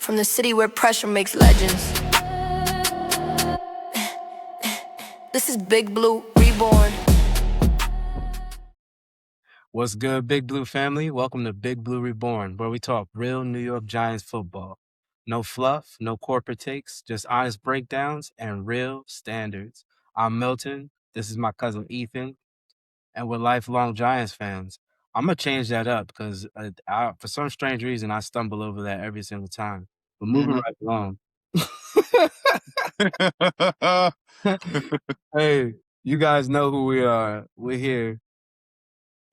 from the city where pressure makes legends. This is Big Blue Reborn. What's good, Big Blue family? Welcome to Big Blue Reborn, where we talk real New York Giants football. No fluff, no corporate takes, just honest breakdowns and real standards. I'm Milton. This is my cousin Ethan, and we're lifelong Giants fans. I'm gonna change that up because for some strange reason I stumble over that every single time. But moving right along. Hey, you guys know who we are. We're here.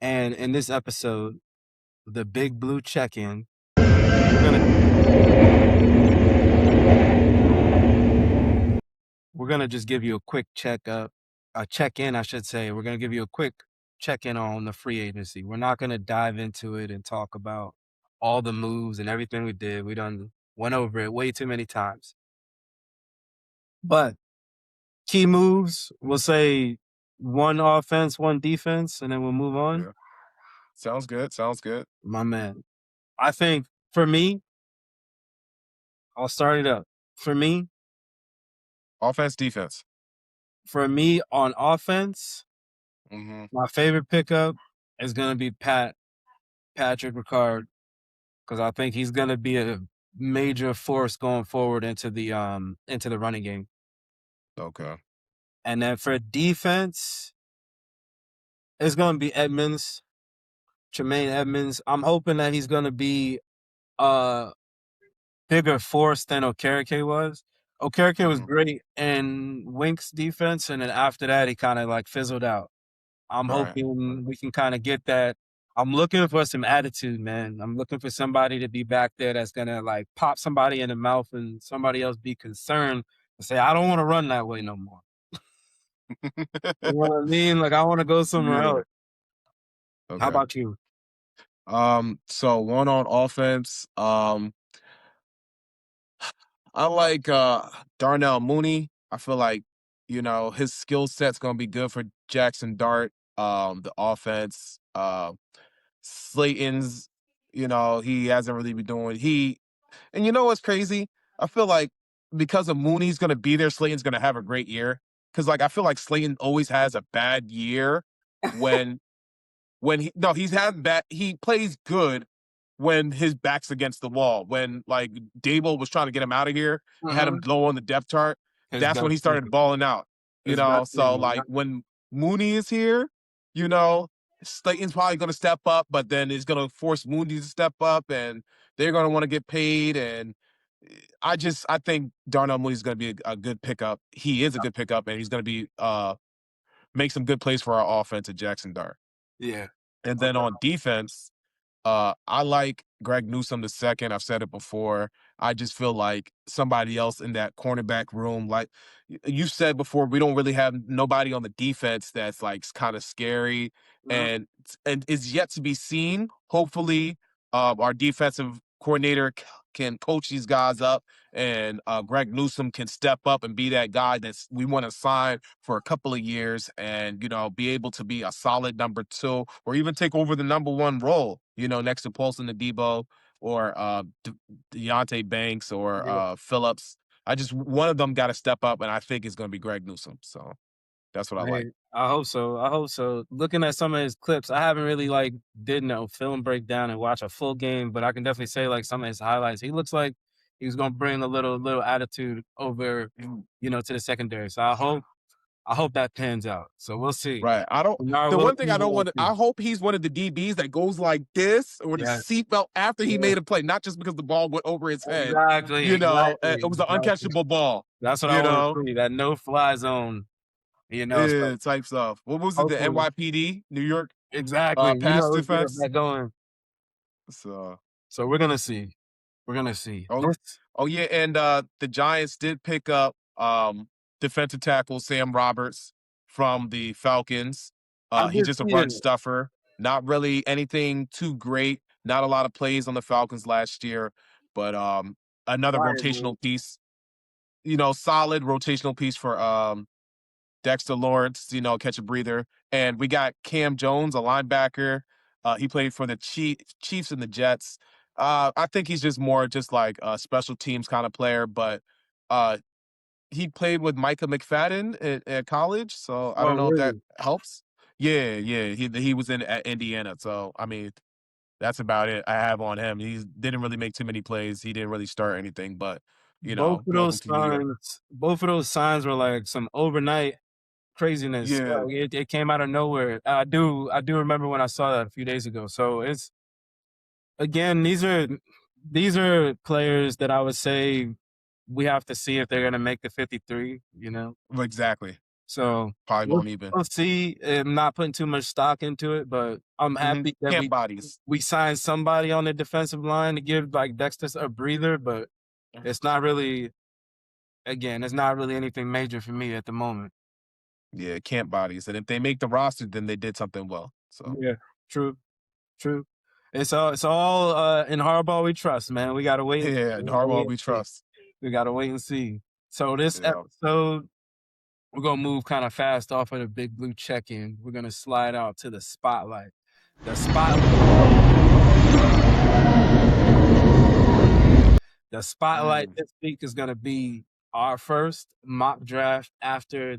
And in this episode, the Big Blue check-in, we're gonna just give you a quick check-in, I should say. We're gonna give you a quick check-in on the free agency. We're not gonna dive into it and talk about all the moves and everything we did. We done went over it way too many times. But key moves, we'll say one offense, one defense, and then we'll move on. Yeah. Sounds good. Sounds good. My man. I think for me, I'll start it up. For me, Offense, defense. on offense, my favorite pickup is going to be Patrick Ricard, because I think he's going to be a major force going forward into the running game. Okay. And then for defense, it's going to be Tremaine Edmonds. I'm hoping that he's going to be a bigger force than Okereke was. Okereke was great in Wink's defense, and then after that, he kind of like fizzled out. I'm hoping we can kind of get that. I'm looking for some attitude, man. I'm looking for somebody to be back there that's going to like pop somebody in the mouth and somebody else be concerned and say, I don't want to run that way no more. You know what I mean? Like, I want to go somewhere else. Okay. How about you? So one on offense. I like Darnell Mooney. I feel like, his skill set's gonna be good for Jackson Dart. The offense. Slayton's, he hasn't really been doing and you know what's crazy? I feel like because of Mooney's gonna be there, Slayton's gonna have a great year. Cause like I feel like Slayton always has a bad year when he plays good when his back's against the wall. When like Dable was trying to get him out of here, had him low on the depth chart. That's when he started balling out. So like when Mooney is here, Slayton's probably gonna step up, but then it's gonna force Mooney to step up, and they're gonna want to get paid. And I think Darnell Mooney's gonna be a good pickup. He is a good pickup, and he's gonna be make some good plays for our offense at Jackson Dart. Yeah. And then on defense, I like Greg Newsome II. I've said it before. I just feel like somebody else in that cornerback room, like you said before, we don't really have nobody on the defense that's like kind of scary, and is yet to be seen. Hopefully, our defensive coordinator can coach these guys up, and Greg Newsome can step up and be that guy that's we want to sign for a couple of years, and be able to be a solid number 2 or even take over the number 1 role, next to Paulson Adebo or Deontay Banks or Phillips. One of them got to step up, and I think it's going to be Greg Newsome. So that's what I like. I hope so. Looking at some of his clips, I haven't really did no film breakdown and watch a full game, but I can definitely say like some of his highlights. He looks like he's gonna bring a little attitude over, to the secondary. So I hope that pans out. So we'll see. Right. I hope he's one of the DBs that goes like this with a seatbelt after he made a play, not just because the ball went over his head. Exactly. It was an uncatchable ball. That's what I want to see. That no-fly zone. Type stuff. What was it? The NYPD, New York? Exactly. Pass defense. That going. So we're gonna see. Oh yeah, and the Giants did pick up defensive tackle Sam Roberts from the Falcons. He's just a run stuffer. Not really anything too great. Not a lot of plays on the Falcons last year, but another rotational piece. Solid rotational piece for Dexter Lawrence, catch a breather. And we got Cam Jones, a linebacker. He played for the Chiefs and the Jets. I think he's just more just like a special teams kind of player, but uh, he played with Micah McFadden at college, so I Oh, don't know if that really? helps. Yeah, yeah, he was in at Indiana, so I mean that's about it I have on him. He didn't really make too many plays. He didn't really start anything, but welcome to New York. Both of those signs were like some overnight craziness. Yeah, Like it came out of nowhere. I do remember when I saw that a few days ago. So it's again, these are players that I would say we have to see if they're gonna make the 53, you know. exactly. So Probably won't even. we'll see. I'm not putting too much stock into it, but I'm happy that Camp bodies. we signed somebody on the defensive line to give like Dexter a breather, but it's not really again, it's not really anything major for me at the moment. Yeah, camp bodies, and if they make the roster, then they did something well. So Yeah, true, true. It's all in Harbaugh we trust, man. We gotta wait. yeah, and Harbaugh we trust. We gotta wait and see. So this Yeah, episode, we're gonna move kind of fast off of the Big Blue check-in. We're gonna slide out to the spotlight. The spotlight mm, this week is gonna be our first mock draft after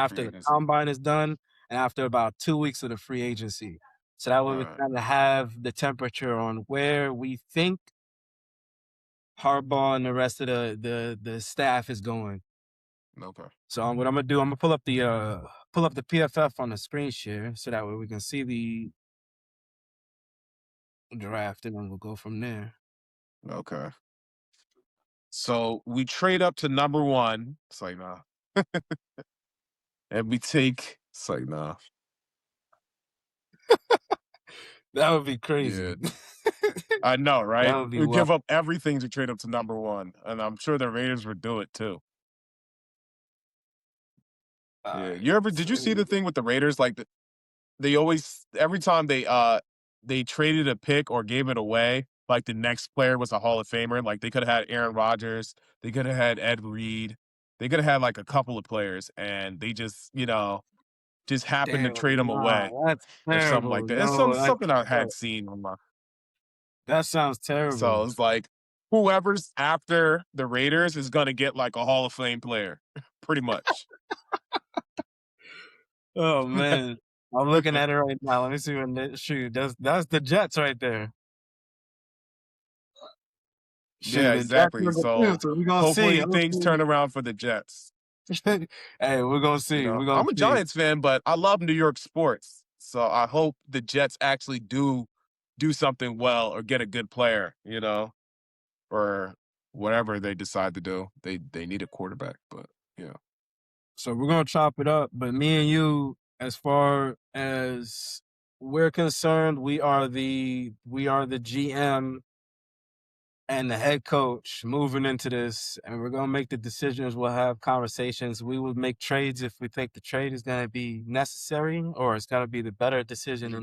free the agency. combine is done and after about 2 weeks of the free agency. So that way All we right. kind of have the temperature on where we think Harbaugh and the rest of the staff is going. Okay. So what I'm gonna do, I'm gonna pull up the PFF on the screen share so that way we can see the draft and then we'll go from there. Okay. So we trade up to number one. It's like nah, and we take. It's like nah. That would be Yeah, crazy. I know, That right? would be We wild. give up everything to trade up to number one, and I'm sure the Raiders would do it too. Yeah, Alright, you ever did you see so the thing with the Raiders? Like they always every time they traded a pick or gave it away, like the next player was a Hall of Famer. Like they could have had Aaron Rodgers, they could have had Ed Reed, they could have had like a couple of players, and they just happened to damn, trade them nah, away that's or something like terrible. that. It's No, that's something I had oh, seen on my. that sounds So terrible. it's like whoever's after the Raiders is gonna get like a Hall of Fame player, pretty much. Oh, man. I'm looking at it right now. Let me see when they shoot, that's the Jets right there. Shoot, Yeah, the Jets exactly. number 2, So so we're gonna see. hopefully things turn around for the Jets. Hey, we're gonna see, we're gonna I'm a see. Giants fan, but I love New York sports. So I hope the Jets actually do something well or get a good player, or whatever they decide to do. They need a quarterback, but yeah. So we're gonna chop it up, but me and you, as far as we're concerned, we are the GM and the head coach moving into this, and we're gonna make the decisions. We'll have conversations. We will make trades if we think the trade is gonna be necessary or it's gonna be the better decision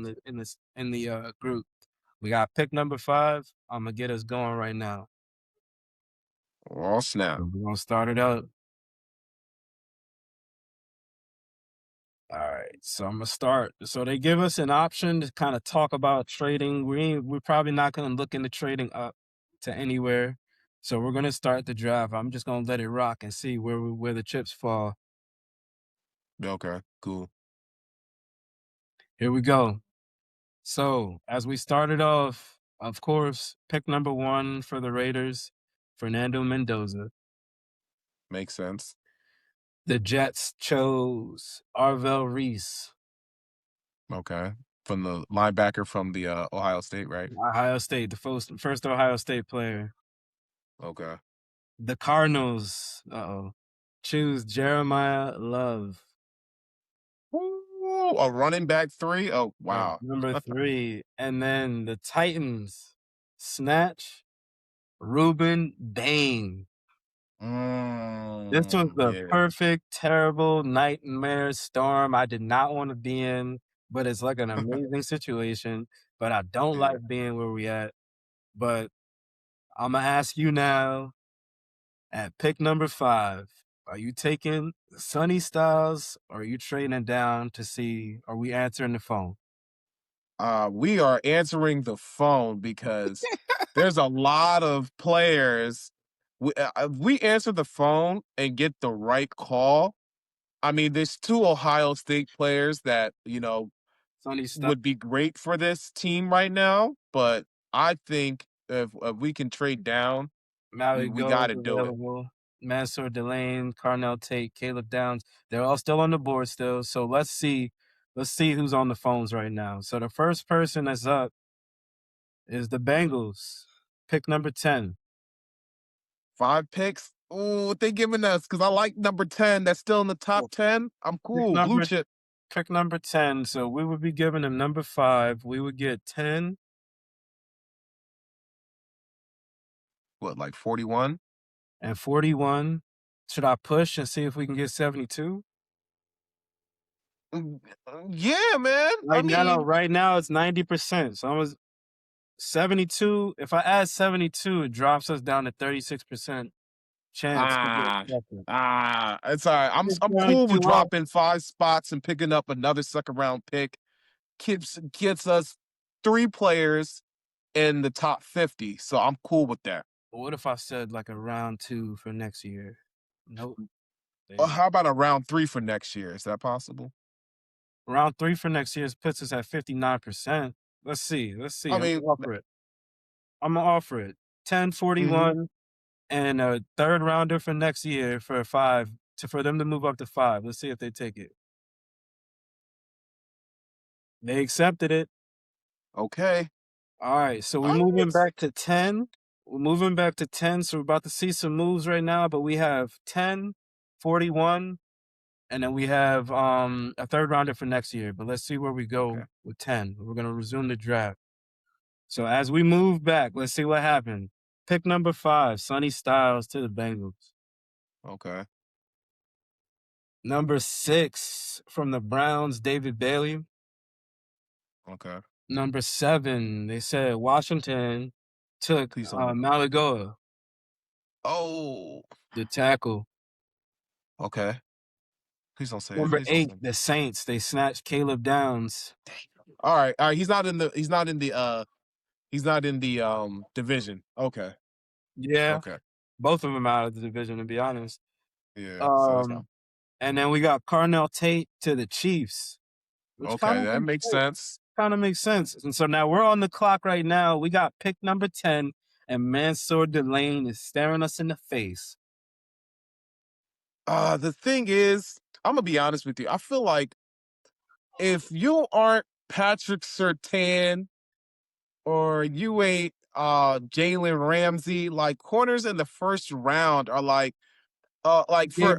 in the group. We got pick number 5. I'm gonna get us going right now. All snap. So we're gonna start it up. All right, so I'm gonna start. So they give us an option to kind of talk about trading. We're probably not gonna look into trading up to anywhere. So we're gonna start the draft. I'm just gonna let it rock and see where the chips fall. Okay, cool. Here we go. So as we started off, of course, pick number 1 for the Raiders, Fernando Mendoza. Makes sense. The Jets chose Arvell Reese, Okay. From the linebacker from the Ohio State, right? Ohio State, the first Ohio State player. Okay. The Cardinals, choose Jeremiah Love. Ooh, a running back 3? Oh, wow. Number 3. And then the Titans snatch Ruben Bain. This was the Yeah, perfect, terrible nightmare storm I did not want to be in, but it's like an amazing situation. But I don't yeah. like being where we at. But I'm gonna ask you now at pick number 5. Are you taking Sonny Styles or are you trading down to see? Are we answering the phone? We are answering the phone because there's a lot of players. If we answer the phone and get the right call, I mean, there's two Ohio State players that, Sonny Styles. would be great for this team right now. But I think if we can trade down, we got Goes to do it. available. Mansour Delane, Carnell Tate, Caleb Downs. They're all still on the board still. So let's see who's on the phones right now. So the first person that's up is the Bengals. Pick number 10. 5 picks. Oh, what they giving us? Because I like number 10. That's still in the top 10. I'm Pick cool. Blue number chip. pick number 10. So we would be giving him number 5. We would get 10 What, like 41? and 41. Should I push and see if we can get 72? Yeah, man. I mean, Right now it's 90%. So I was 72. If I add 72, it drops us down to 36% chance to get second. it's all right. I'm cool with dropping 5 spots and picking up another second round pick. Gets us 3 players in the top 50. So I'm cool with that. What if I said like a round 2 for next year? Nope. Well, how about a round 3 for next year? Is that possible? Round 3 for next year puts us at 59%. Let's see. I mean, I'm gonna offer it. 10, 41, and a third rounder for next year for 5 for them to move up to 5. Let's see if they take it. They accepted it. Okay. All right, so we're All moving right. back to 10. We're moving back to 10, so we're about to see some moves right now, but we have 10, 41, and then we have a third rounder for next year. But let's see where we go with 10. We're gonna resume the draft. So as we move back, let's see what happened. Pick number 5, Sonny Styles to the Bengals. Okay. Number 6 from the Browns, David Bailey. Okay. Number 7, they said Washington took Malagoa, Oh. the tackle. Okay. Please don't say it. Number Please don't 8, say it. the Saints, they snatched Caleb Downs. All right. He's not in the division. Okay. Yeah, Okay. both of them out of the division, to be honest. Yeah. So that's not. And then we got Carnell Tate to the Chiefs, which Okay, that makes sense. kind of makes sense. And so now we're on the clock right now. We got pick number 10, and Mansour Delane is staring us in the face. The thing is, I'm gonna be honest with you. I feel like if you aren't Patrick Surtain or you ain't Jalen Ramsey, like corners in the first round are like for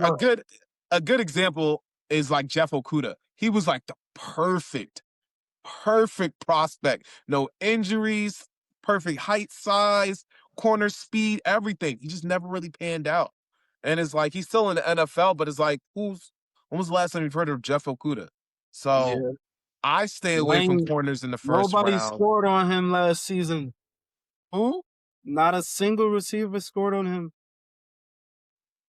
a good example is like Jeff Okuda. He was like the perfect prospect. No injuries, perfect height, size, corner speed, everything. He just never really panned out. And it's like he's still in the NFL, but it's like when was the last time you've heard of Jeff Okuda? So I stay away from corners in the first round. Nobody scored on him last season. Who? Not a single receiver scored on him.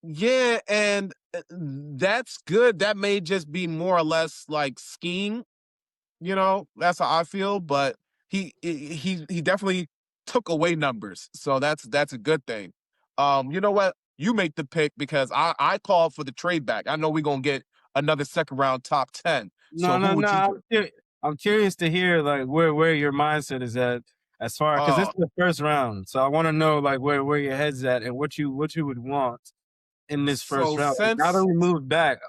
Yeah, and that's good. That may just be more or less like scheme. That's how I feel. But he definitely took away numbers, so that's a good thing. You know what? You make the pick because I called for the trade back. I know we're gonna get another second round top 10. So who would you do? I'm curious to hear like where your mindset is at as far because this is the first round. So I want to know like where your head's at and what you would want in this first round. Now that we moved back,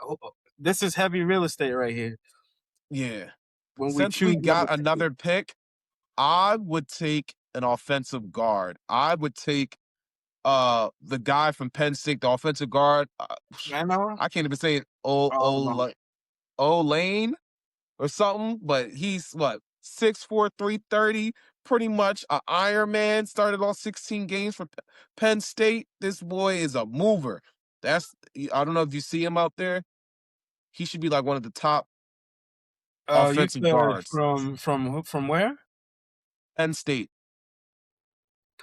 this is heavy real estate right here. Yeah. Since we got another pick, I would take an offensive guard. I would take the guy from Penn State, the offensive guard. I can't even say it. Olane or something, but he's what 6'4", 330, pretty much an Iron Man. Started all 16 games for Penn State. This boy is a mover. I don't know if you see him out there. He should be like one of the top offensive guards. From where? Penn State.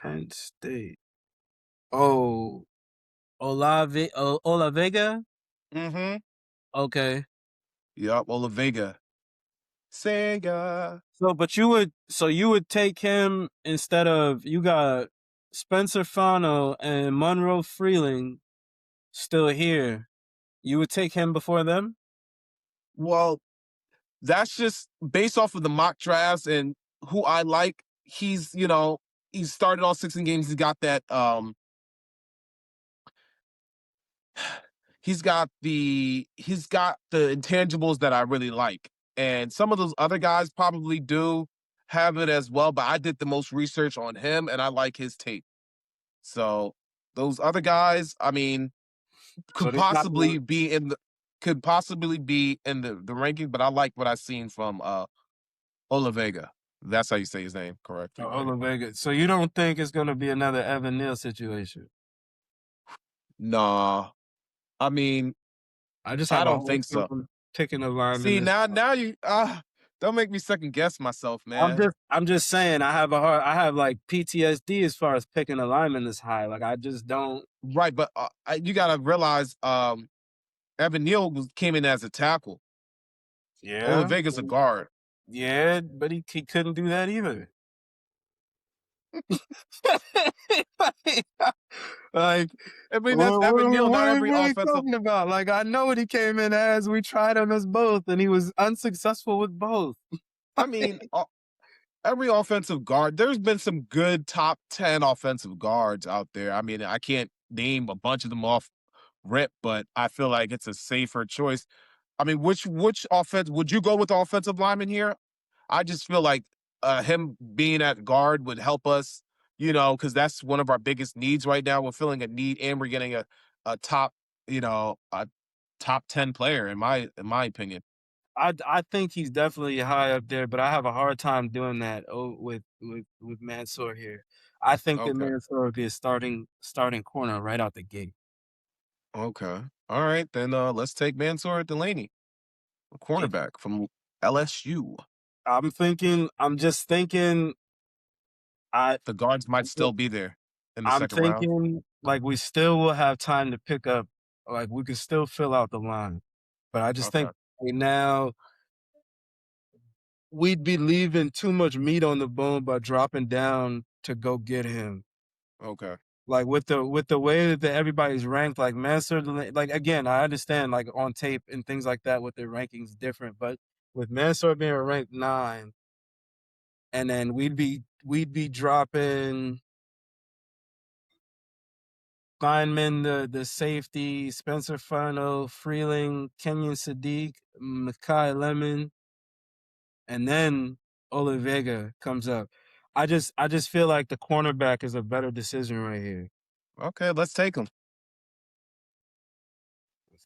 Penn State. Oh, Olavega? Mm-hmm. Okay. Yup, Olavega. Sega. you would take him instead of you got Spencer Fano and Monroe Freeling still here. You would take him before them? Well, that's just based off of the mock drafts and who I like. He's started all 16 games. He's got the intangibles that I really like. And some of those other guys probably do have it as well, but I did the most research on him and I like his tape. So those other guys, I mean, So could there's not possibly be in the ranking, but I like what I've seen from Olavega. That's how you say his name correctly, right? Vegas. So you don't think it's gonna be another Evan Neal situation? Nah. I mean, I just I have a don't hard think so. time picking a lineman See, this. now you don't make me second guess myself, man. I'm just saying I have like PTSD as far as picking a lineman this high. Like I just don't. Right, but you gotta realize Evan Neal came in as a tackle. Yeah, Olavega's a guard. yeah, but he couldn't do that either. Like, I mean, that's Evan Neal, what not are we every really offensive. talking about? Like, I know what he came in as. We tried him as both, and he was unsuccessful with both. I mean, every offensive guard, there's been some good top 10 offensive guards out there. I mean, I can't name a bunch of them off rip, but I feel like it's a safer choice. I mean, which offense would you go with the offensive lineman here? I just feel like him being at guard would help us, because that's one of our biggest needs right now. We're feeling a need, and we're getting a top, a top 10 player in my opinion. I think he's definitely high up there, but I have a hard time doing that with Mansour here. I think that Okay. Mansour would be a starting corner right out the gate. Okay. All right, then let's take Mansour Delaney, a Yeah. cornerback from LSU. I'm just thinking I The guards might still be there in the I'm second round. thinking like we still will have time to pick up, like we can still fill out the line. But I just Okay. think right now we'd be leaving too much meat on the bone by dropping down to go get him. Okay. Like with the way that everybody's ranked, like Master, like again, I understand like on tape and things like that with their rankings different, but with Mansour being ranked 9, and then we'd be dropping linemen, the safety, Spencer Fano, Freeling, Kenyon Sadiq, Makai Lemon, and then Vega comes up. I just feel like the cornerback is a better decision right here. Okay, let's take him.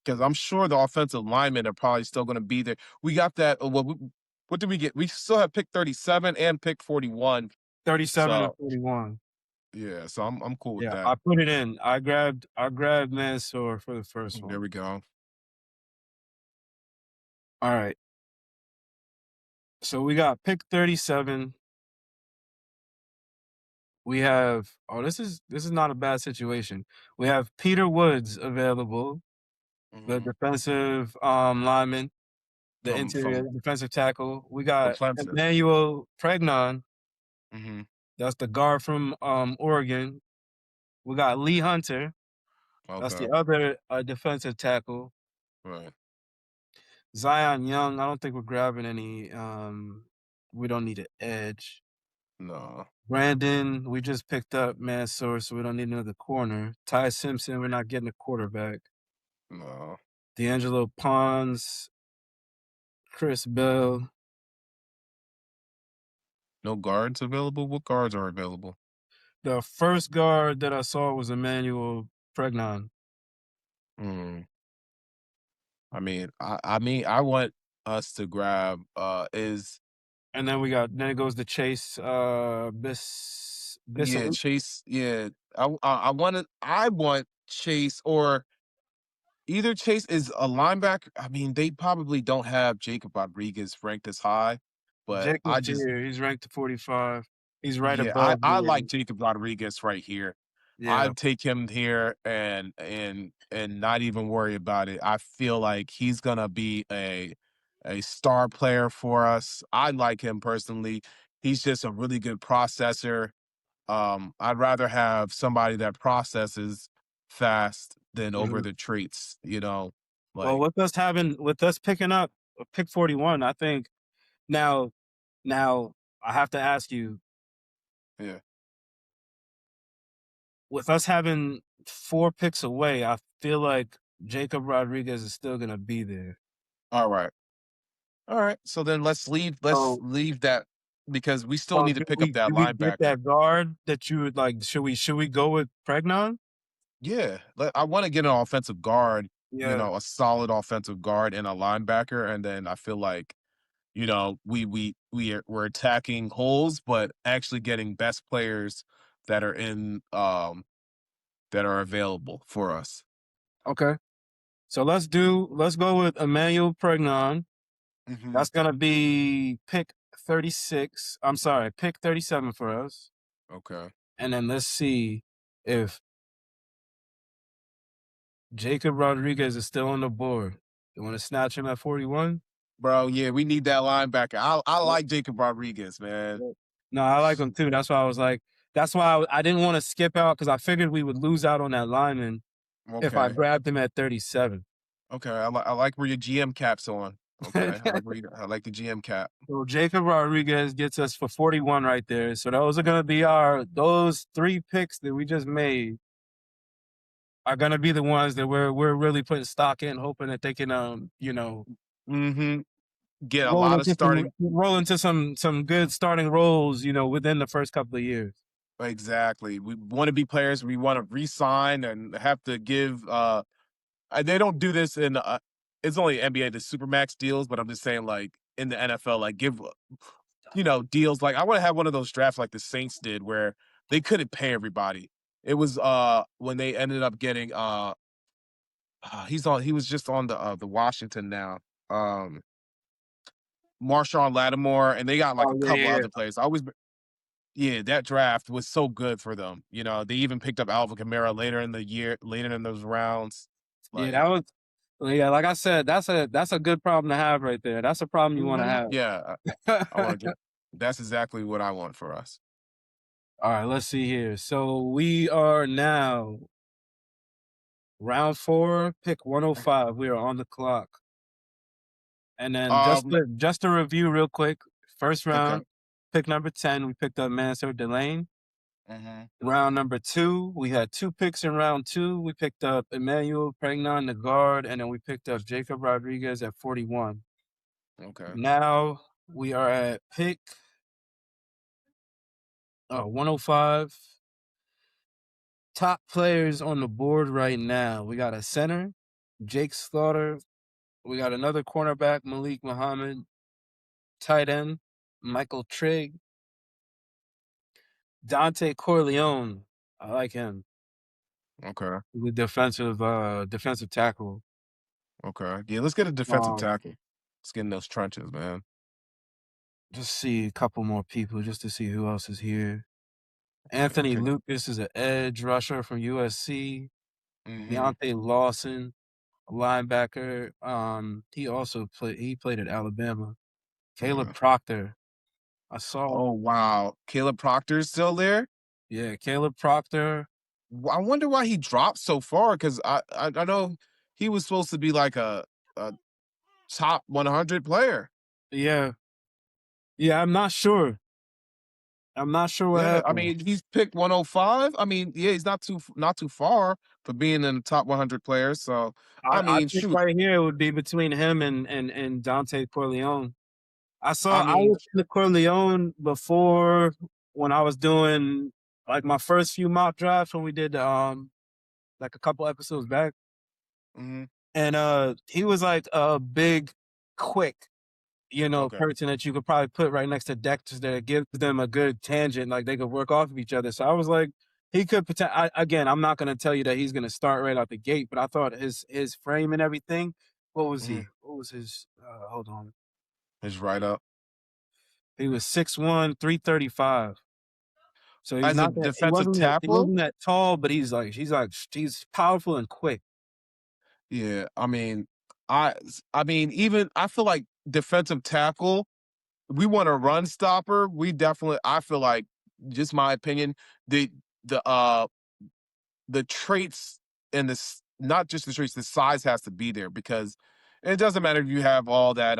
Because I'm sure the offensive linemen are probably still going to be there. We got that. What did we get? We still have pick 37 and pick 41. 37 and So 41. yeah, so I'm cool with Yeah, that. I put it in. I grabbed Mansour for the first There one. we go. All right. So we got pick 37. We have this is not a bad situation. We have Peter Woods available, the Hmm. defensive lineman, the interior From defensive tackle. We got Clemson. Emmanuel Pregnon, Hmm. that's the guard from Oregon. We got Lee Hunter, that's Okay. the other defensive tackle. Right. Zion Young, I don't think we're grabbing any. We don't need an edge. No. Brandon, we just picked up Mansour, so we don't need another corner. Ty Simpson, we're not getting a quarterback. No. D'Angelo Pons, Chris Bell. No guards available. What guards are available? The first guard that I saw was Emmanuel Pregnon. Hmm. I want us to grab is And then then it goes to Chase yeah, Bissell. Chase. Yeah, I want Chase, or either Chase is a linebacker. I mean, they probably don't have Jacob Rodriguez ranked as high, but I Jacob's just here. He's ranked 45. He's right yeah, I above I like the Jacob Rodriguez right here. yeah. I'd take him here and not even worry about it. I feel like he's gonna be a star player for us. I like him personally. He's just a really good processor. I'd rather have somebody that processes fast than over Mhm. the traits, you know, Well, like, with us picking up pick 41, I think now now I have to ask you, yeah. with us having 4 picks away, I feel like Jacob Rodriguez is still gonna be there. All right. All right. So then let's So leave that because we still so need to pick up that do we get linebacker. that guard that you would like? Should we go with Pregnon? Yeah. I want to get an offensive guard, Yeah. a solid offensive guard and a linebacker. And then I feel like, we're attacking holes, but actually getting best players that are in that are available for us. Okay. So let's go with Emmanuel Pregnon. Hmm. That's gonna be pick 36. I'm sorry, pick 37 for us. Okay. And then let's see if Jacob Rodriguez is still on the board. You want to snatch him at 41? Bro, yeah, we need that linebacker. I like Jacob Rodriguez, man. Yep. No, I like him too. That's why I was like, that's why I didn't want to skip out because I figured we would lose out on that lineman if I Okay. grabbed him at 37. Okay. I like where your GM cap's on. Okay. I like the GM cap. So Jacob Rodriguez gets us for 41 right there. So those are gonna be those 3 picks that we just made are gonna be the ones that we're really putting stock in, hoping that they can Hmm. Get a lot of starting. roll into some good starting roles, within the first couple of years. Exactly. We want to be players. We want to re-sign and have to give. They don't do this in. It's only NBA the supermax deals, but I'm just saying, like in the NFL, like give deals. Like I want to have one of those drafts like the Saints did, where they couldn't pay everybody. It was when they ended up getting he was just on the Washington now. Marshawn Lattimore, and they got like Oh, a yeah, couple yeah, other players. Yeah, that draft was so good for them. They even picked up Alvin Kamara later in the year, later in those rounds. yeah. Like, Yeah, like I said, that's a good problem to have right there. That's a problem you want to have. yeah, I want to get. That's exactly what I want for us. All right, let's see here. So we are now round 4, pick 105. We are on the clock. And then Um, just to review real quick, first okay. round, pick number 10, we picked up Mansur Delane. Hmm. Round number 2, we had 2 picks in round 2. We picked up Emmanuel Pregnon, the guard, and then we picked up Jacob Rodriguez at 41. Okay. Now we are at pick 105. Top players on the board right now. We got a center, Jake Slaughter. We got another cornerback, Malik Muhammad. Tight end, Michael Trigg. Dante Corleone. I like him. Okay. The defensive tackle. Okay. Yeah, let's get a defensive Um, tackle. Let's get in those trenches, man. just see a couple more people just to see who else is here. Okay. Anthony Lucas is an edge rusher from USC. Hmm. Deontay Lawson, a linebacker. He played at Alabama. Caleb Okay. Proctor. I saw Oh wow, Caleb Proctor's still there. Yeah, Caleb Proctor. I wonder why he dropped so far because I know he was supposed to be like a top 100 player. Yeah. Yeah, I'm not sure. I'm not sure what Yeah, I happened. mean he's picked 105. I mean, yeah, he's not too far for being in the top 100 players. So I I mean, think shoot. right here it would be between him and Dante Corleone. I I mean, was in the Corleone before when I was doing like my first few mock drafts when we did like a couple episodes back. mhm, And he was like a big, quick, okay, person that you could probably put right next to Dexter that gives them a good tangent, like they could work off of each other. So I was like, he could again, I'm not gonna tell you that he's gonna start right out the gate, but I thought his frame and everything. What was mhm, he? What was his? Hold on. he's right up He was 6'1", 335. So he's as a not that. defensive He tackle. wasn't that tall, but he's powerful and quick. Yeah, I mean, I mean, even I feel like defensive tackle, we want a run stopper. We definitely, I feel like, just my opinion, the the uh the traits and this, not just the traits, the size has to be there, because it doesn't matter if you have all that.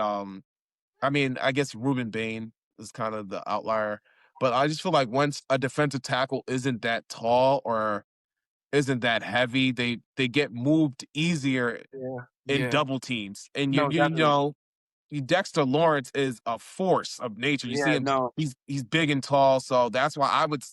I mean, I guess Ruben Bain is kind of the outlier, but I just feel like once a defensive tackle isn't that tall or isn't that heavy, they get moved easier Yeah. in Yeah. double teams. And No, definitely. Dexter Lawrence is a force of nature. You see Yeah, him; no. he's big and tall, so that's why I would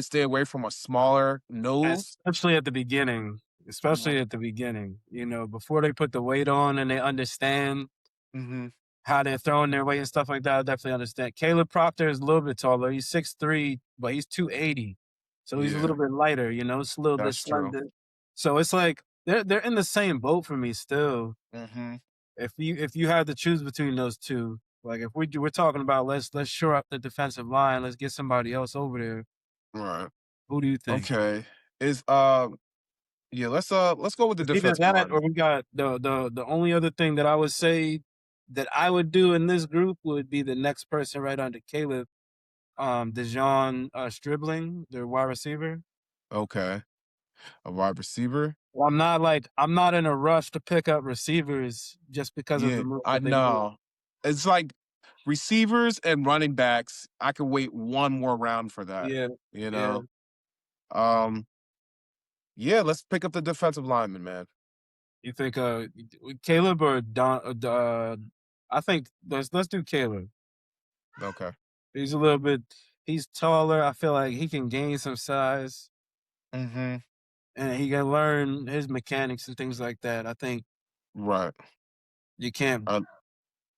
stay away from a smaller nose. Especially at the beginning. Especially Mhm. at the beginning. You know, before they put the weight on and they understand Mhm. how they're throwing their weight and stuff like that, I definitely understand. Caleb Proctor is a little bit taller. He's 6'3", but he's 280. So he's a Yeah, little bit lighter, you know, it's a little bit that's true. slender. So it's like they're in the same boat for me still. Mhm. If you had to choose between those two, like if we're talking about let's shore up the defensive line, let's get somebody else over there. Right. Who do you think? Okay. Is Yeah, let's go with the It's either defensive that or lineman. we got the only other thing that I would say that I would do in this group would be the next person right under Caleb, Dejon Stribling, their wide receiver. Okay. A wide receiver. Well, I'm not in a rush to pick up receivers just because of Yeah, the move I that they made. know. It's like receivers and running backs. I could wait one more round for that. Yeah, You yeah. know. Um. Yeah, let's pick up the defensive lineman, man. You think Caleb or Don? I think let's do Caleb. Okay. He's a little bit. He's taller. I feel like he can gain some size Mm-hmm. and he can learn his mechanics and things like that. I think Right. you can't Uh, you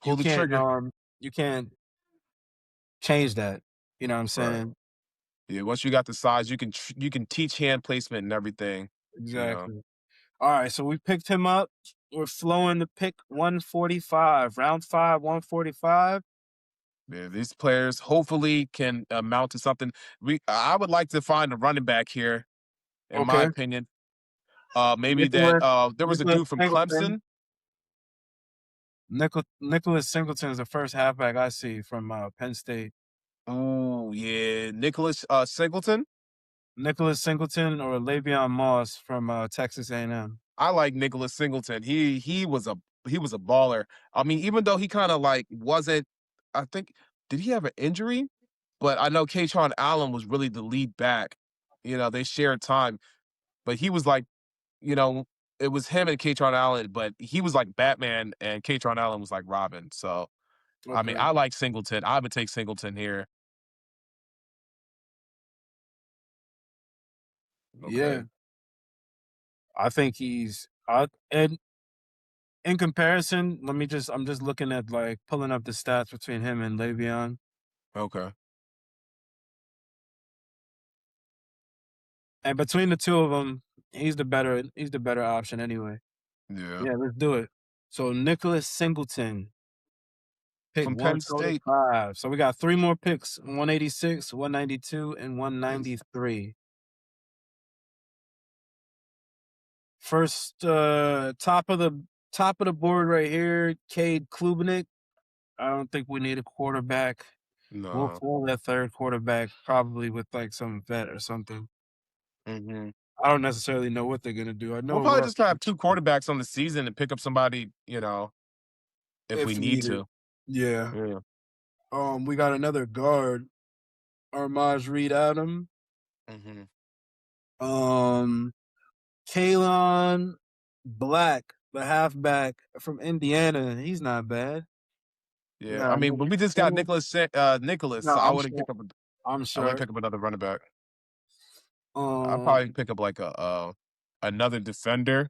pull the can't trigger. you can't change that. You know what I'm Right. saying? Yeah. Once you got the size, you can teach hand placement and everything. You know. Exactly. All right, so we picked him up. We're flowing to pick 145, round 5, 145. Yeah, these players hopefully can amount to something. I would like to find a running back here, in my Okay. opinion. Maybe that Nicholas there was a Nicholas dude from Singleton. Clemson. Nicholas Singleton is the first halfback I see from Penn State. Oh yeah, Nicholas Singleton. Nicholas Singleton or Le'Veon Moss from Texas A&M. I like Nicholas Singleton. He was a baller. I mean, even though he kind of like wasn't, I think, did he have an injury? But I know Katron Allen was really the lead back. They shared time, but he was like, you know, it was him and Katron Allen, but he was like Batman and Katron Allen was like Robin. So I mean, Okay. I like Singleton. I would take Singleton here. Yeah. Okay. I think and in comparison, I'm just looking at like pulling up the stats between him and Le'Veon. Okay. And between the two of them, he's the better option anyway. Yeah. Yeah, let's do it. So Nicholas Singleton, pick From Penn State. 145. So we got 3 more picks, 186, 192, and Is 193. First, top of the board right here, Cade Klubnik. I don't think we need a quarterback. We'll no. fill that third quarterback probably with like some vet or something. Hmm. I don't necessarily know what they're gonna do. I We'll know probably Russ just have two quarterbacks on the season and pick up somebody, if we if need needed. to. Yeah. Yeah. We got another guard, Armaj Reed Adam. Hmm. Um, Kalon Black, the halfback from Indiana. He's not bad. We Yeah. got I mean, but we just got another. Nicholas, No, so I'm sure. I'm I wouldn't sure. pick up another running back. I'll probably Um, pick up like another defender.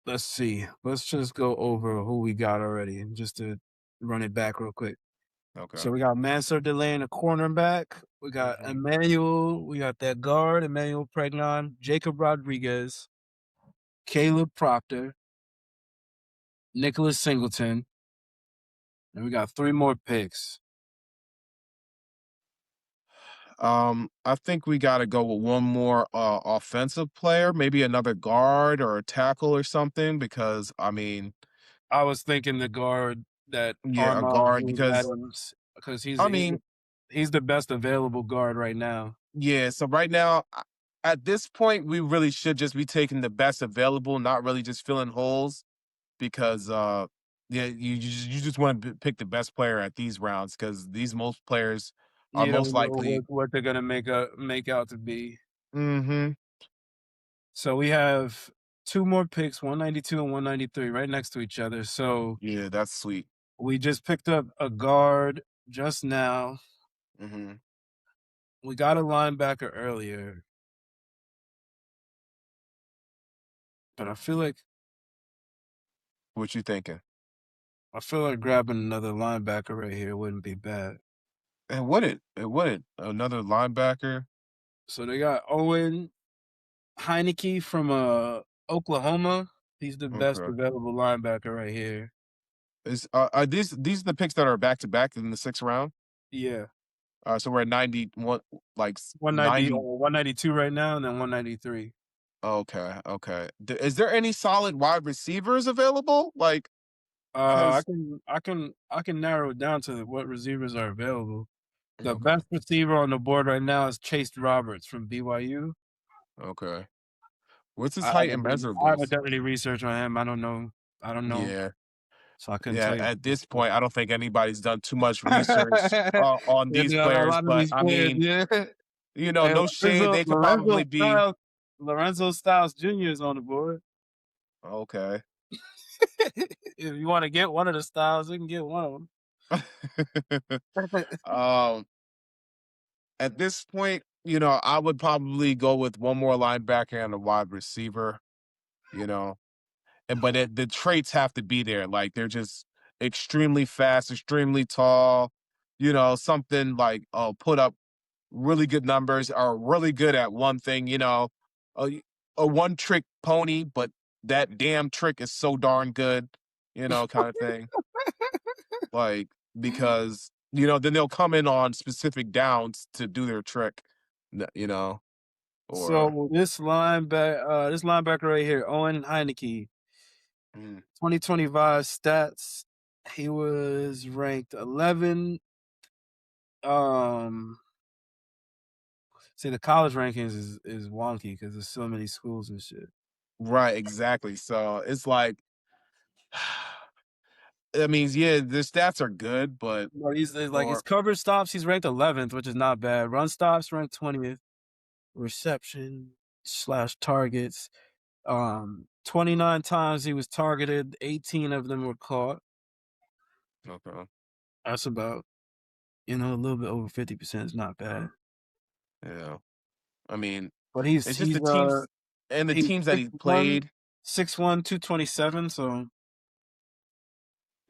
let's see. Let's just go over who we got already, just to run it back real quick. Okay. So we got Mansur Delane, a cornerback. We got Hmm. Emmanuel. We got that guard, Emmanuel Pregnon, Jacob Rodriguez, Caleb Proctor, Nicholas Singleton, and we got 3 more picks. I think we got to go with one more offensive player, maybe another guard or a tackle or something. Because I mean, I was thinking the guard that yeah, a Armand guard. James Because Adams, because I mean, he's the best available guard right now. yeah. So right now, at this point, we really should just be taking the best available, not really just filling holes. Because yeah, you just want to pick the best player at these rounds because these most players are You most don't know likely. what they're gonna make out to be. Mm-hmm. So we have two more picks, 192 and 193, right next to each other. So Yeah, that's sweet. we just picked up a guard just now. Mm-hmm. We got a linebacker earlier, but What you thinking? I feel like grabbing another linebacker right here wouldn't be bad. It wouldn't. It wouldn't. Another linebacker. So they got Owen Heineke from Oklahoma. He's the best Okay. available linebacker right here. Are these the picks that are back to back in the sixth round? Yeah. So we're at 91, like 190 90. or 192 right now and then 193. Okay, okay. Is there any solid wide receivers available? Like, I cause can I can narrow it down to what receivers are available. The okay, best receiver on the board right now is Chase Roberts from BYU. okay. What's his I height haven't and done, I haven't measurables? done any research on him. I don't know. I don't know. Yeah, So I couldn't yeah. tell you. At this point, I don't think anybody's done too much research on Yeah, these a players. lot of But these I players, mean, yeah. And no shade. They could probably be Lorenzo Styles Jr. is on the board. okay. If you want to get one of the Styles, you can get one of them. um, at this point, I would probably go with one more linebacker and a wide receiver. You know, but the traits have to be there. Like they're just extremely fast, extremely tall. Something like put up really good numbers, are really good at one thing. A, a one trick pony, but that damn trick is so darn good. Kind of thing. Like because then they'll come in on specific downs to do their trick. Or So this linebacker right here, Owen Heineke, mm, 2025 stats. He was ranked 11. Um, See, the college rankings is wonky because there's so many schools and shit. right, exactly. So it's like. I mean, yeah, the stats are good, but But he's like his or coverage stops, he's ranked 11th, which is not bad. Run stops ranked 20th. Reception slash targets. 29 times he was targeted, 18 of them were caught. okay, That's about, a little bit over 50% is not bad. yeah. I mean, But it's just the teams and the he's teams that he 6'1", played. 6'1", 227, so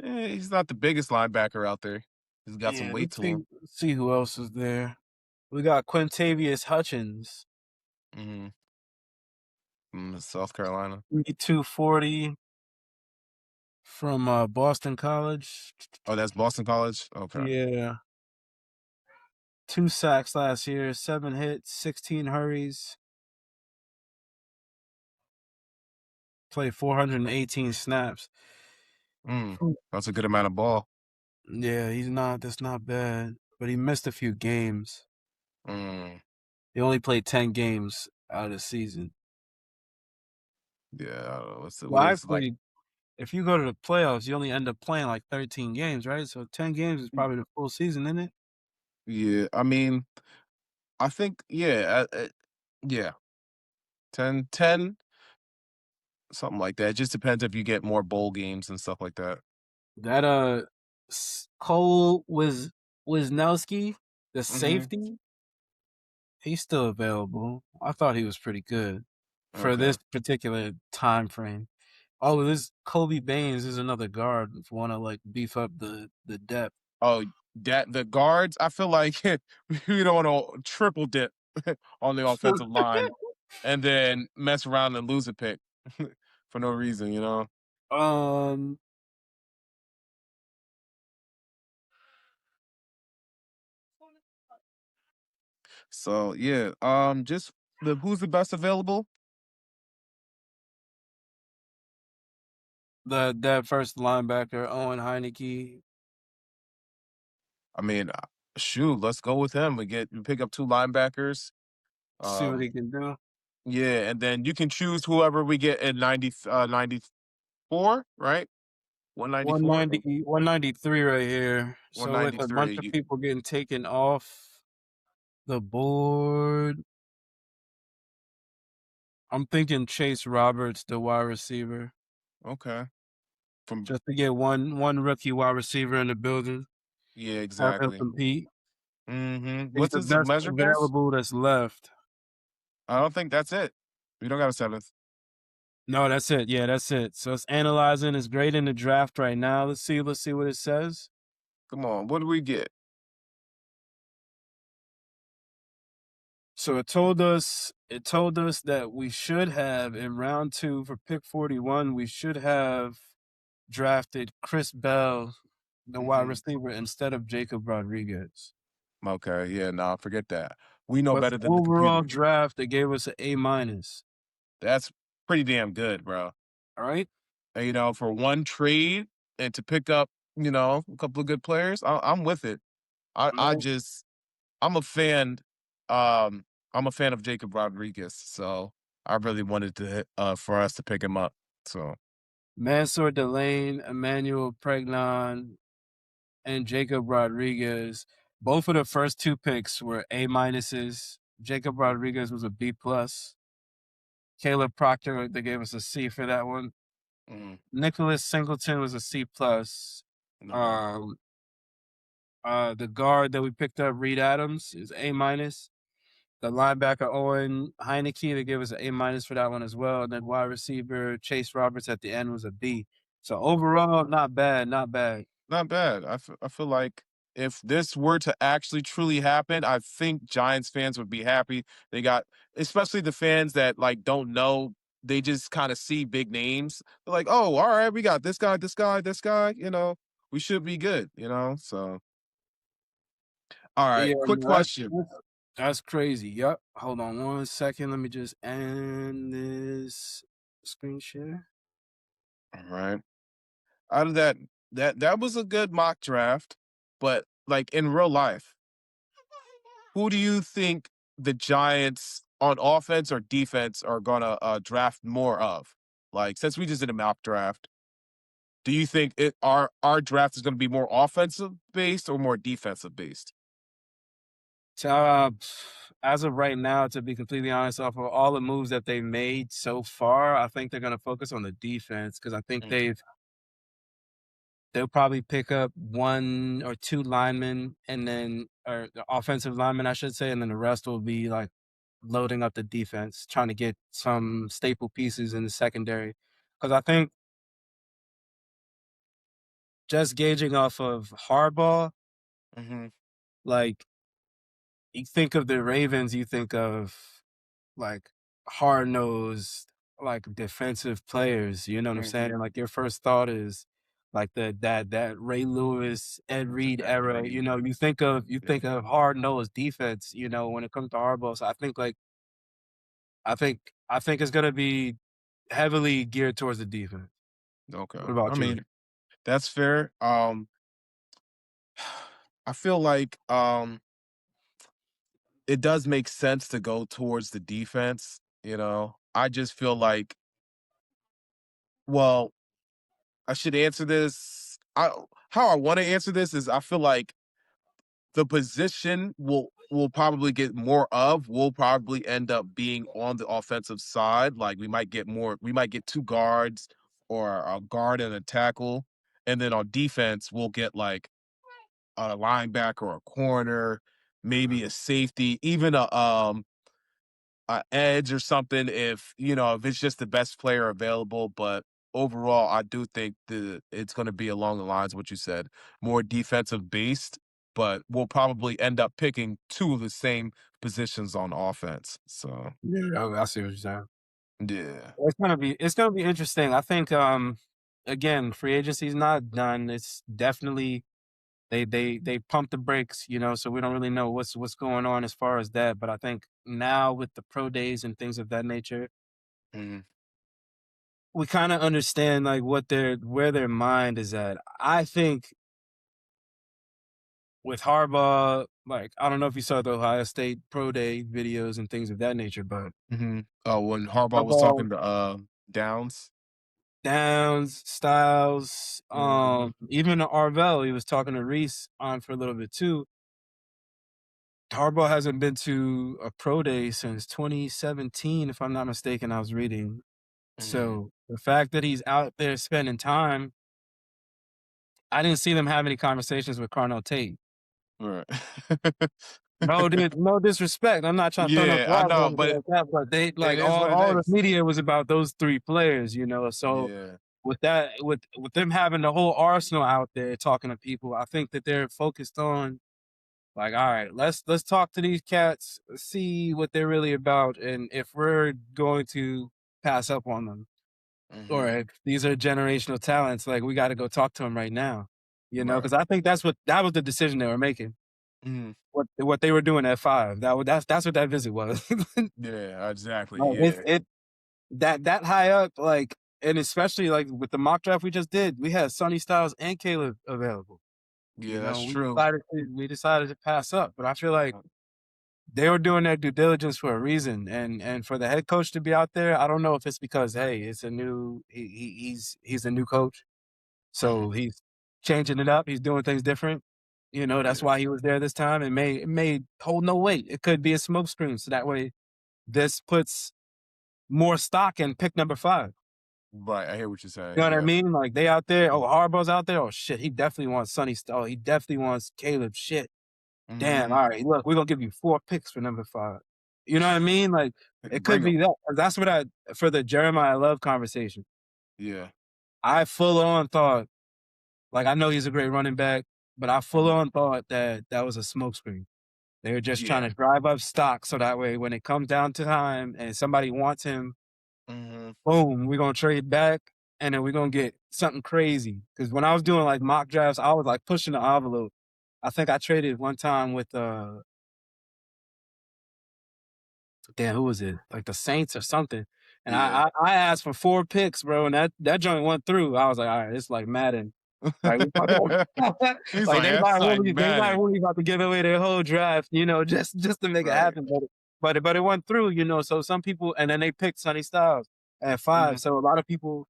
He's not the biggest linebacker out there. He's got some yeah, weight to him. let's see who else is there. We got Quintavious Hutchins, hmm From South Carolina. 240 from Boston College. Oh, that's Boston College. Okay. Yeah. 2 sacks last year, 7 hits, 16 hurries. Played 418 snaps. Mm, that's a good amount of ball. Yeah, that's not bad. But he missed a few games. Mm, He only played 10 games out of the season. yeah. Well, What is like? actually, if you go to the playoffs, you only end up playing like 13 games, right? So 10 games is probably the full season, isn't it? Yeah. I mean, I think yeah. 10, something like that. It just depends if you get more bowl games and stuff like that. That Cole Wisnowski, the hmm safety, he's still available. I thought he was pretty good for Okay. this particular time frame. Oh, this Kobe Baines is another guard if you want to like beef up the depth. Oh, that the guards. I feel like we don't want to triple dip on the offensive line and then mess around and lose a pick for no reason. um, So yeah, just who's the best available? That first linebacker, Owen Heineke. I mean, shoot, let's go with him. We pick up two linebackers. See what Um, he can do. yeah, and then you can choose whoever we get in 94, right? 194, 190, 193 right here. So with a bunch 193. of people getting taken off the board, I'm thinking Chase Roberts, the wide receiver, Okay. From just to get one rookie wide receiver in the building. Yeah, Have him exactly. compete. He's What's the his best measurables? available that's left. I don't think that's it. We don't got a seventh. No, that's it. Yeah, that's it. So it's analyzing. It's great in the draft right now. Let's see what it says. Come on, what do we get? So it told us that we should have in round 2 for pick 41, we should have drafted Chris Bell, the wide hmm receiver, instead of Jacob Rodriguez. Okay, yeah, nah, forget that. We know But better for than the overall computer. draft, they gave us an A minus. That's pretty damn good, bro. All right. And, for one trade and to pick up, a couple of good players, I'm with it. All right. I'm a fan. I'm a fan of Jacob Rodriguez, so I really wanted for us to pick him up. So Mansour Delane, Emmanuel Pregnon, and Jacob Rodriguez. Both of the first 2 picks were A minuses. Jacob Rodriguez was a B plus. Caleb Proctor, they gave us a C for that one. mm, Nicholas Singleton was a C plus. no, Um, the guard that we picked up, Reed Adams, is A minus. The linebacker Owen Heineke, they gave us an A minus for that one as well. And then wide receiver Chase Roberts at the end was a B. So overall, not bad, not bad. not bad. I feel like if this were to actually truly happen, I think Giants fans would be happy. They got, especially the fans that like don't know. They just kind of see big names. They're like, oh, all right, we got this guy, this guy, this guy. We should be good. So all right. Yeah, Quick no, question. that's crazy. Yep. Hold on 1 second. Let me just end this screen share. All right. Out of that was a good mock draft, but like in real life, who do you think the Giants on offense or defense are gonna draft more of? Like since we just did a mock draft, do you think our draft is gonna be more offensive based or more defensive based? So, as of right now, to be completely honest, off of all the moves that they made so far, I think they're going to focus on the defense because I think Mm, they'll probably pick up 1 or 2 linemen and then or the offensive linemen, I should say, and then the rest will be like loading up the defense, trying to get some staple pieces in the secondary. Because I think just gauging off of Harbaugh, mhm, like you think of the Ravens, you think of like hard nosed, like defensive players. You know what I'm saying? mhm. And like your first thought is like that Ray Lewis, Ed Reed Ed era. Reed. You Yeah. think of hard nosed defense. When it comes to Harbaugh, so I think it's gonna be heavily geared towards the defense. Okay. What I about you? mean, that's fair. I feel like it does make sense to go towards the defense. I just feel like, well, I should answer this. How I want to answer this is I feel like the position will probably get more of will probably end up being on the offensive side. Like we might get two guards or a guard and a tackle. And then on defense, we'll get like a linebacker or a corner, maybe a safety, even a edge or something if it's just the best player available. But overall, I do think it's going to be along the lines of what you said, more defensive based. But we'll probably end up picking two of the same positions on offense. So Yeah, I see what you're saying. yeah, It's gonna be interesting. I think again, free agency is not done. It's definitely they pump the brakes, so we don't really know what's going on as far as that. But I think now with the pro days and things of that nature, Mhm. we kind of understand like where their mind is at. I think with Harbaugh, like I don't know if you saw the Ohio State pro day videos and things of that nature, but Mhm. Oh, when Harbaugh was Harbaugh, talking to, Downs? Downs, Styles, Mhm. even Arvell, he was talking to Reese on for a little bit too. Harbaugh hasn't been to a pro day since 2017, if I'm not mistaken. I was reading. Mhm. So the fact that he's out there spending time, I didn't see them have any conversations with Carnell Tate. Right. No disrespect. I'm not trying to throw no Yeah, I flags or know, anything but like that, but they it like is what it all the is. media was about those three players, So Yeah. with that, with them having the whole arsenal out there talking to people, I think that they're focused on like, all right, let's talk to these cats, see what they're really about, and if we're going to pass up on them, or Mhm. if these are generational talents, like we got to go talk to them right now, Right. because I think that was the decision they were making. Mhm. What they were doing at 5, that's what that visit was. Yeah, exactly, Like, yeah. that high up, like, and especially like with the mock draft we just did, we had Sonny Styles and Caleb available. Yeah, that's We true. decided to pass up, but I feel like they were doing their due diligence for a reason, and for the head coach to be out there, I don't know if it's because hey, it's a new he's a new coach, Mhm. so he's changing it up, he's doing things different. That's Yeah. why he was there this time. It may hold no weight. It could be a smokescreen, so that way this puts more stock in pick number 5. Right, I hear what you're You saying, know what I yeah. mean? Like they out there. Oh, Mhm. Harbaugh's out there. Oh shit, he definitely wants Sonny. Oh, he definitely wants Caleb. Shit. Damn, Mhm. all right, look, we're gonna give you 4 picks for number 5. You know what I mean? Like, it could Bring be 'em. that. 'Cause that's what for the Jeremiah Love conversation, Yeah. I full on thought, like, I know he's a great running back, but I full Mhm. on thought that that was a smokescreen. They were just trying Yeah. to drive up stock so that way when it comes down to time and somebody wants him, Mhm. boom, we're gonna trade back and then we're gonna get something crazy. Because when I was doing like mock drafts, I was like pushing the envelope. I think I traded one time with damn, who was it? Like the Saints or something. And Yeah. I asked for 4 picks, bro, and that joint went through. I was like, all right, it's like Madden. Like, He's like like, "That's like they not Madden." really about to give away their whole draft, just to make it Right. happen. But it went through, So some people, and then they picked Sonny Styles at 5. Mhm. So a lot of people,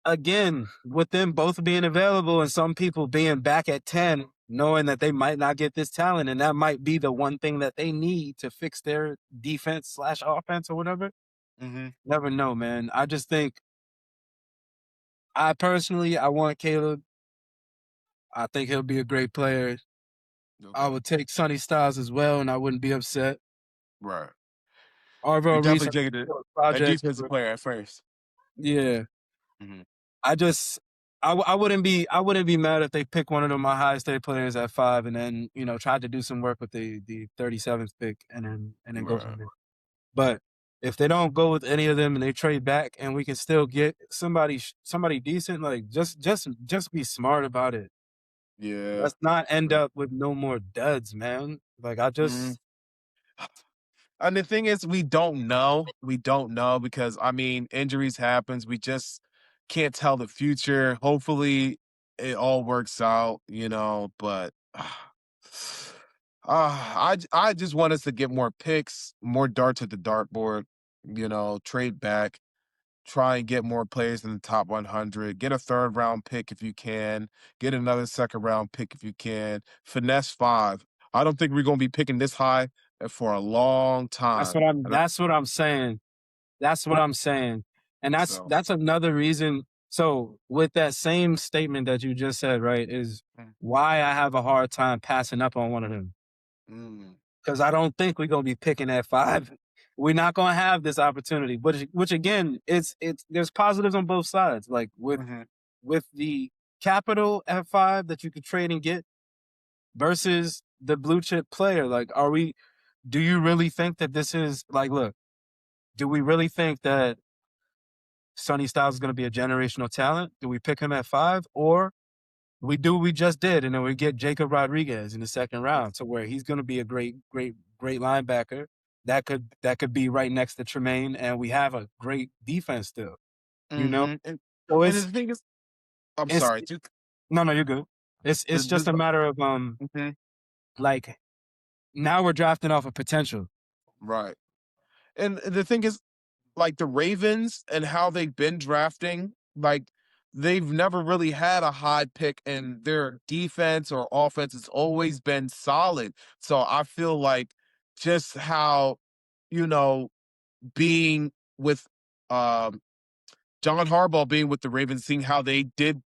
again, with them both being available and some people being back at 10, knowing that they might not get this talent, and that might be the one thing that they need to fix their defense/offense or whatever. Mhm. Never know, man. I just think I want Caleb. I think he'll be a great player. I Okay. would take Sonny Styles as well, and I wouldn't be upset. Right. You Arvo Reese, definitely taking a project. defensive player at first. Yeah, Mhm. I just I wouldn't be mad if they pick one of them my highest state players at 5, and then tried to do some work with the 37th pick, and then go from Right. there. But if they don't go with any of them and they trade back, and we can still get somebody decent, like just be smart about it. Yeah. Let's not end Right. up with no more duds, man. Like I Mhm. just And the thing is, we don't know. We don't know because I mean, injuries happens. We just can't tell the future. Hopefully, it all works out, But I just want us to get more picks, more darts at the dartboard. Trade back, try and get more players in the top 100. Get a third round pick if you can. Get another second round pick if you can. Finesse 5. I don't think we're going to be picking this high for a long that's time. what I'm And that's what I'm saying. That's what I'm saying. And that's so, that's another reason. So with that same statement that you just said, right, is mm, why I have a hard time passing up on one of them. mm, Because I don't think we're gonna be picking at 5. We're not gonna have this opportunity. Which again, it's there's positives on both sides. Like mhm, with the capital at 5 that you could trade and get versus the blue chip player. Like, do you really think that this is like, look, do we really think that Sonny Styles is going to be a generational talent? Do we pick him at 5? Or we do what we just did, and then we get Jacob Rodriguez in the second round, to where he's going to be a great linebacker that could be right next to Tremaine, and we have a great defense still. You know, Mhm, so and the thing is, I'm it's sorry, to no, no, you're good. It's this just a matter of mhm, like now we're drafting off of potential. right. And the thing is, like the Ravens and how they've been drafting, like they've never really had a high pick, and their defense or offense has always been solid. So I feel like just how, you know, being with um John Harbaugh being with the Ravens, seeing how they did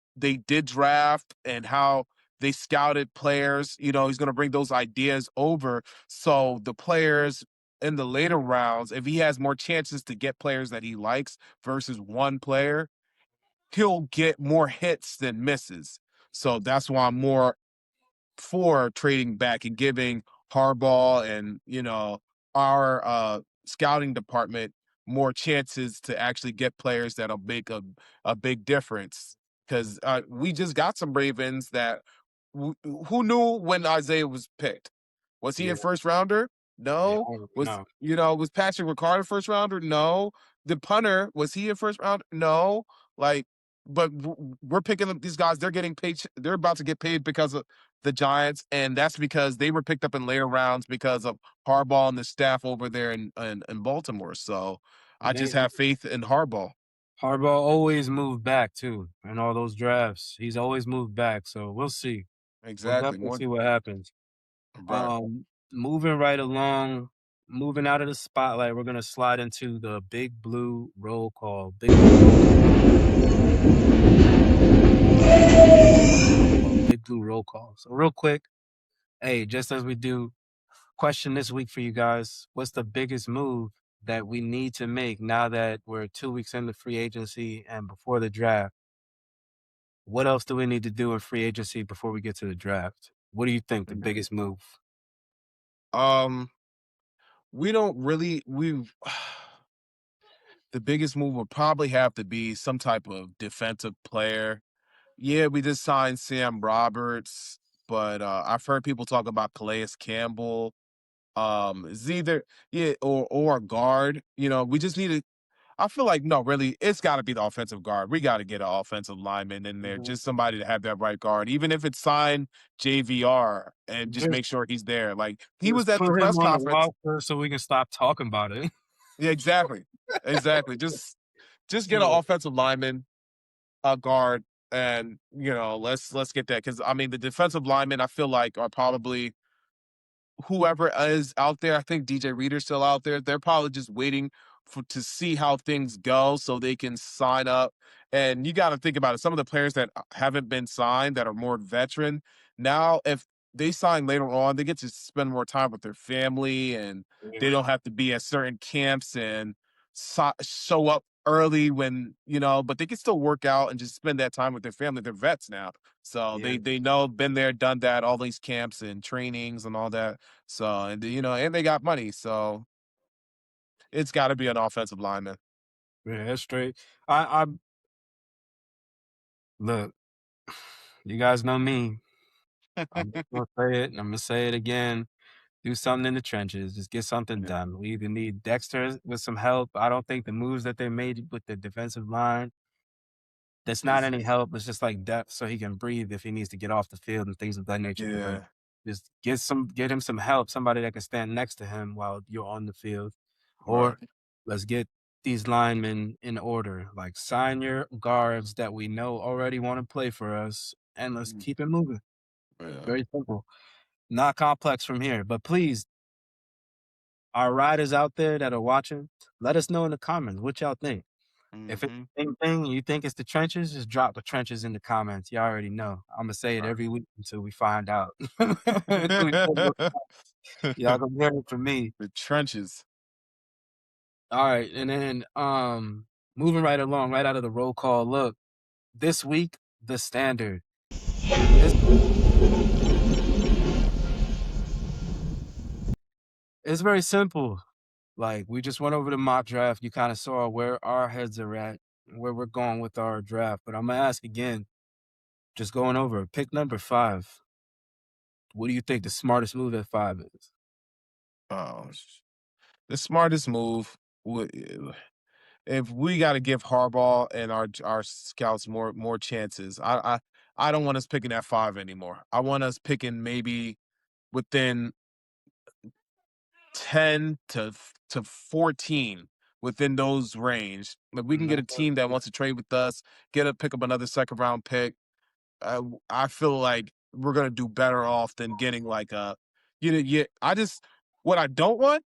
draft and how they scouted players, he's going to bring those ideas over. So the players in the later rounds, if he has more chances to get players that he likes versus one player, he'll get more hits than misses. So that's why I'm more for trading back and giving Harbaugh and our scouting department more chances to actually get players that'll make a big difference. Because we just got some Ravens that who knew when Isaiah was picked? Was he Yeah, a first rounder? yeah, No. I don't Was know. was Patrick Ricard a first rounder? No. The punter, was he a first round? No. Like, but we're picking up these guys. They're getting paid. They're about to get paid because of the Giants, and that's because they were picked up in later rounds because of Harbaugh and the staff over there in Baltimore. So I just They have faith in Harbaugh. Harbaugh always moved back too in all those drafts. He's always moved back, so we'll see. We'll Exactly. definitely More see what happens. right. Moving right along, moving out of the spotlight, we're gonna slide into the Big Blue roll call. Big Blue roll call. Big Blue roll call. So real quick, hey, just as we do, question this week for you guys: what's the biggest move that we need to make now that we're 2 weeks into free agency and before the draft? What else do we need to do in free agency before we get to the draft? What do you think the Mhm. biggest move? Um, we don't really we the biggest move would probably have to be some type of defensive player. Yeah, we just signed Sam Roberts, but I've heard people talk about Calais Campbell. It's either yeah or a guard. We just need to. I feel like no, really, it's got to be the offensive guard. We got to get an offensive lineman in there, Mhm. just somebody to have that right guard, even if it's signed JVR, and just Just make sure he's there. Like he was just at the put him press on the conference. roster so we can stop talking about it. Yeah, exactly, exactly. Just get an Yeah, offensive lineman, a guard, and let's get that, because I mean the defensive linemen I feel like are probably whoever is out there. I think DJ Reader's still out there. They're probably just waiting to see how things go so they can sign up. And you got to think about it. Some of the players that haven't been signed that are more veteran now, if they sign later on, they get to spend more time with their family, and they yeah, don't have to be at certain camps and show up early but they can still work out and just spend that time with their family. They're vets now. So yeah, they know, been there, done that, all these camps and trainings and all that. So, and they got money, so it's got to be an offensive lineman. yeah. That's straight. I look. You guys know me. I'm just gonna say it. And I'm gonna say it again. Do something in the trenches. Just get something Yeah. done. We either need Dexter with some help. I don't think the moves that they made with the defensive line, that's not Is any help. It's just like depth so he can breathe if he needs to get off the field and things of that nature. But yeah. just get him some help, somebody that can stand next to him while you're on the field. Or Right. let's get these linemen in order. Like sign your guards that we know already want to play for us, and let's Mm, keep it moving. yeah. Very simple. Not complex from here. But please, our riders out there that are watching, let us know in the comments what y'all think. If it's Hmm. the same thing, you think it's the trenches, just drop the trenches in the comments. Y'all already know. Imma say it Right. every week until we find out. Until we find out. Y'all gonna hear it from me. The trenches. Alright, and then, moving right along, right out of the roll call, look, this week, the standard. This it's very simple. Like, we just went over the mock draft. You kinda saw where our heads are at, where we're going with our draft, but Imma ask again. Just going over. Pick number 5. What do you think the smartest move at 5 is? Oh, the smartest move would if we got to give Harbaugh and our scouts more chances. I don't want us picking at 5 anymore. I want us picking maybe within 10 to 14 within those range. If we can get a team that wants to trade with us, pick up another second round pick, I feel like we're gonna do better off than getting like a, I just what I don't want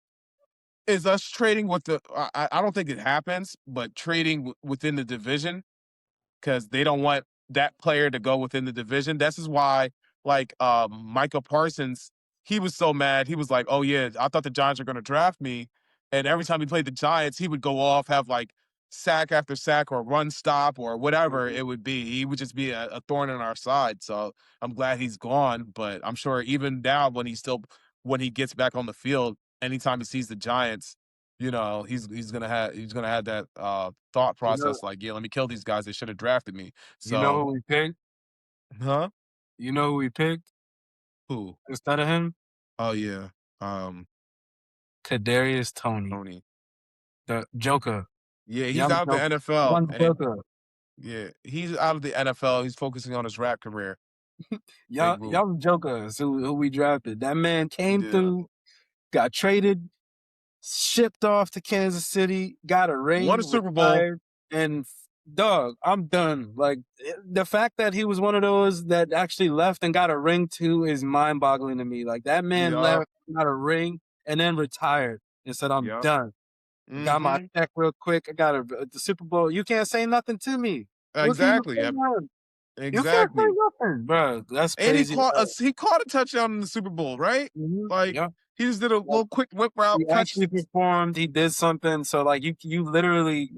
is us trading with the. I don't think it happens, but trading within the division because they don't want that player to go within the division. This is why, like Micah Parsons, he was so mad. He was like, "Oh yeah, I thought the Giants were going to draft me," and every time he played the Giants, he would go off, have like sack after sack or run stop or whatever it would be. He would just be a thorn in our side. So I'm glad he's gone, but I'm sure even now when he gets back on the field, anytime he sees the Giants, he's gonna have that thought You know, process like, yeah, let me kill these guys. They should have drafted me. you know So, who we picked? huh? You know who we picked Who? instead of him? Oh yeah, um, Kadarius Toney, Tony. the Joker, Yeah, he's young out of the Joker, NFL, young and Joker, yeah, he's out of the NFL. He's focusing on his rap career. young Big Blue. young Jokers who we drafted. That man came Yeah, through, got traded, shipped off to Kansas City, got a won a ring, Super Bowl. retired, and dog, I'm done. Like the fact that he was one of those that actually left and got a ring too is mind-boggling to me. Like that man Yup, left, got a ring, and then retired and said, "I'm yup. done. Got my Mm-hmm. check real quick. I got the Super Bowl. You can't say nothing to me. What can you Exactly. say now? You can't say Exactly. nothing, bro. That's And crazy." he caught a touchdown in the Super Bowl, right? Like Yeah. he just did a little quick whip route He catch. actually performed. He did something. So like you literally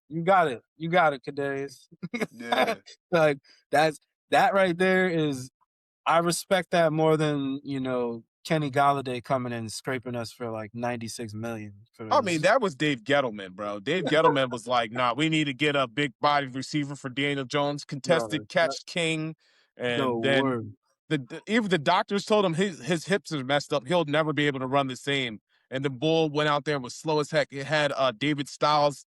you got it. You got it, Kadarius. Yeah. Like that right there is I respect that more than, Kenny Galladay coming in and scraping us for like 96 million for I mean, his that was Dave Gettleman, bro. Dave Gettleman was like, "Nah, we need to get a big body receiver for Daniel Jones, bro, contested catch king." the And then word. even the doctors told him his hips are messed up. He'll never be able to run the same. And the bull went out there and was slow as heck. It had David Styles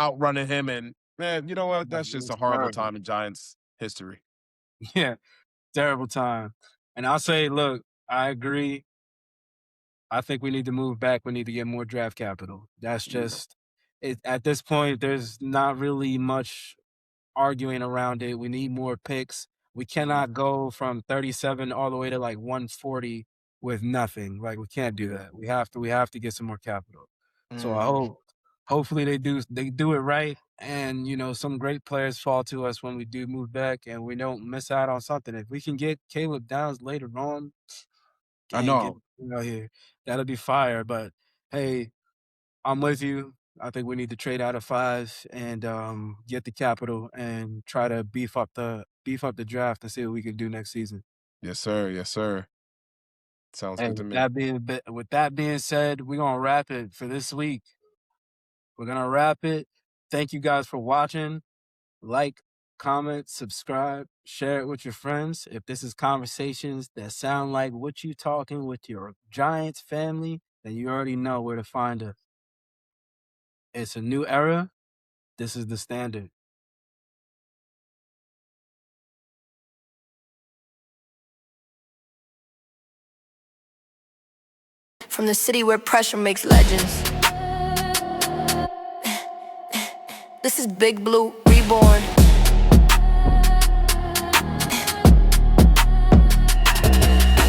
outrunning him, and man, you know what? It That's just was a horrible terrible. time in Giants history. Yeah, terrible time. And I'll say, look, I agree. I think we need to move back. We need to get more draft capital. That's just it. At this point, there's not really much arguing around it. We need more picks. We cannot go from 37 all the way to like 140 with nothing. Like we can't do that. We have to get some more capital. So I Mhm. hope hopefully they do it right and some great players fall to us when we do move back and we don't miss out on something. If we can get Caleb Downs later on I and get know. out here, that'll be fire. But hey, I'm with you. I think we need to trade out of 5 and get the capital and try to beef up the draft and see what we can do next season. Yes, sir. Yes, sir. Sounds Hey, good to with me. that being said, we're gonna wrap it for this week. We're gonna wrap it. Thank you guys for watching. Like, comment, subscribe, share it with your friends. If this is conversations that sound like what you talking with your Giants family, then you already know where to find us. It's a new era. This is the standard. From the city where pressure makes legends. This is Big Blue Reborn.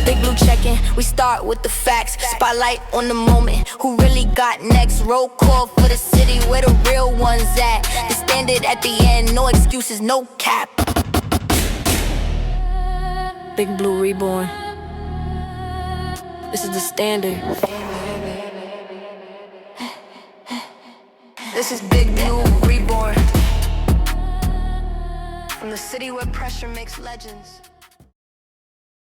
Big Blue checking, we start with the facts. Spotlight on the moment, who really got next? Roll call for the city where the real ones at. The standard at the end, no excuses, no cap. Big Blue Reborn. This is the standard. This is Big Blue Reborn. From the city where pressure makes legends.